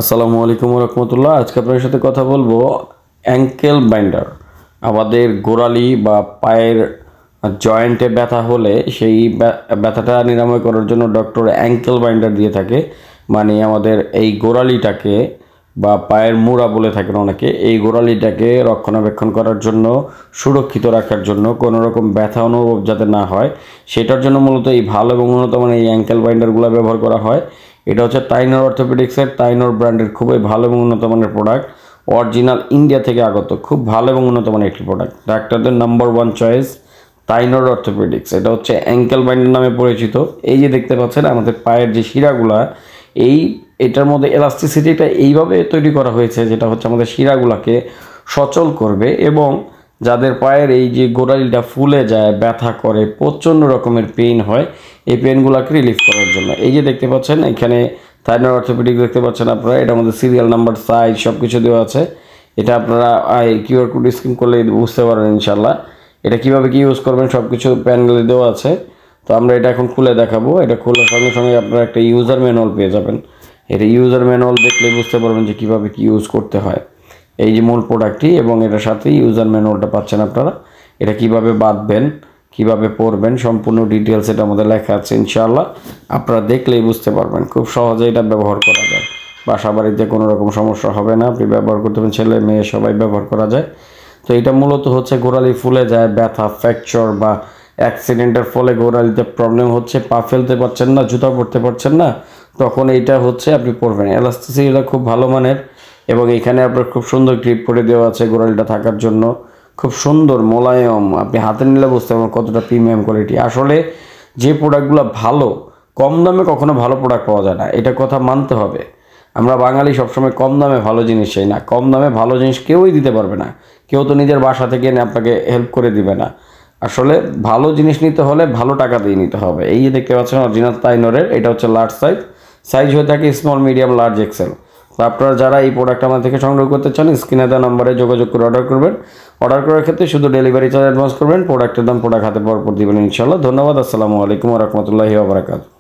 আসসালামু আলাইকুম রহমতুল্লাহ। আজকে আপনার সাথে কথা বলবো অ্যাঙ্কেল বাইন্ডার। আমাদের গোড়ালি বা পায়ের জয়েন্টে ব্যথা হলে সেই ব্যথাটা নিরাময় করার জন্য ডক্টর অ্যাঙ্কেল বাইন্ডার দিয়ে থাকে। মানে আমাদের এই গোড়ালিটাকে বা পায়ের মুড়া বলে থাকেন অনেকে, এই গোড়ালিটাকে রক্ষণাবেক্ষণ করার জন্য, সুরক্ষিত রাখার জন্য, কোনো রকম ব্যথা অনুভব যাতে না হয় সেটার জন্য মূলত এই ভালো এবং উন্নত মানের এই অ্যাঙ্কেল বাইন্ডারগুলো ব্যবহার করা হয়। এটা হচ্ছে টাইনর অর্থোপেডিক্সের টাইনর ব্র্যান্ডের খুবই ভালো এবং উন্নত মানের প্রোডাক্ট, অরিজিনাল ইন্ডিয়া থেকে আগত খুব ভালো এবং উন্নত মানের একটি প্রোডাক্ট। ডাক্তারদের নাম্বার 1 চয়েস টাইনর অর্থোপেডিক্স। এটা হচ্ছে অ্যাঙ্কেল বাইন্ডার নামে পরিচিত। এই যে দেখতে পাচ্ছেন আমাদের পায়ের যে শিরাগুলা, এটার মধ্যে এলাস্টিসিটিটা এইভাবে তৈরি করা হয়েছে যেটা হচ্ছে আমাদের শিরাগুলাকে সচল করবে এবং যাদের পায়ের এই যে গোড়ালিটা ফুলে যায়, ব্যথা করে, প্রচণ্ড রকমের পেইন হয়, এই পেইনগুলোকে রিলিফ করার জন্য। এই যে দেখতে পাচ্ছেন এখানে টাইনর অর্থোপেডিক্স দেখতে পাচ্ছেন আপনারা, এটার মধ্যে সিরিয়াল নাম্বার, সাইজ সব কিছু দেওয়া আছে। এটা আপনারা কিউআর কোড স্ক্যান করলে বুঝতে পারবেন ইনশাল্লাহ। এটা কীভাবে কি ইউজ করবেন সব কিছু প্যানেলে দেওয়া আছে। তো আমরা এটা এখন খুলে দেখাবো। এটা খোলার সঙ্গে সঙ্গে আপনারা একটা ইউজার ম্যানুয়াল পেয়ে যাবেন। এটা ইউজার ম্যানুয়াল দেখলে বুঝতে পারবেন যে কীভাবে কি ইউজ করতে হয়। এই যে মূল প্রোডাক্টটি এবং এটার সাথেই ইউজার ম্যানুয়ালটা পাচ্ছেন আপনারা। এটা কিভাবে বাঁধবেন, কিভাবে পরবেন, সম্পূর্ণ ডিটেলস এটা আমাদের লেখা আছে ইনশাআল্লাহ। আপনারা দেখলেই বুঝতে পারবেন, খুব সহজে এটা ব্যবহার করা যায়। বাসা বাড়িতে কোনো রকম সমস্যা হবে না, আপনি ব্যবহার করতে পারেন, ছেলে মেয়ে সবাই ব্যবহার করা যায়। তো এটা মূলত হচ্ছে গোড়ালি ফুলে যায়, ব্যথা, ফ্র্যাকচার বা অ্যাক্সিডেন্টের ফলে গোড়ালিতে প্রবলেম হচ্ছে, পা ফেলতে পারছেন না, জুতা পরতে পারছেন না, তখন এইটা হচ্ছে আপনি পরবেন। এলাস্টিসিটিটা খুব ভালো মানের এবং এখানে আপনার খুব সুন্দর গ্রিপ করে দেওয়া আছে গোড়ালিটা থাকার জন্য। খুব সুন্দর মোলায়েম, আপনি হাতে নিলে বুঝতে পারবেন কতটা প্রিমিয়াম কোয়ালিটি। আসলে যে প্রোডাক্টগুলো ভালো, কম দামে কখনো ভালো প্রোডাক্ট পাওয়া যায় না, এটা কথা মানতে হবে। আমরা বাঙালি সবসময় কম দামে ভালো জিনিস চাই না। কম দামে ভালো জিনিস কেউই দিতে পারবে না, কেউ তো নিজের বাসা থেকে এনে আপনাকে হেল্প করে দিবে না। আসলে ভালো জিনিস নিতে হলে ভালো টাকা দিয়ে নিতে হবে। এই যে দেখতে পাচ্ছেন অরিজিনাল টাইনরের, এটা হচ্ছে লার্জ সাইজ। সাইজ হয়ে থাকে স্মল, মিডিয়াম, লার্জ, এক্সেল। তো আপনারা যারা এই প্রোডাক্ট আমাদের থেকে সংগ্রহ করতে চান স্ক্রিনে দেওয়া নাম্বারে যোগাযোগ করে অর্ডার করবেন। অর্ডার করার ক্ষেত্রে শুধু ডেলিভারি চার্জ অ্যাডভান্স করবেন, প্রোডাক্টের দাম প্রোডাক্ট হাতে পর দিবেন ইনশাআল্লাহ। ধন্যবাদ। আসসালামু আলাইকুম ওয়া রাহমাতুল্লাহি ওয়া বারাকাতুহু।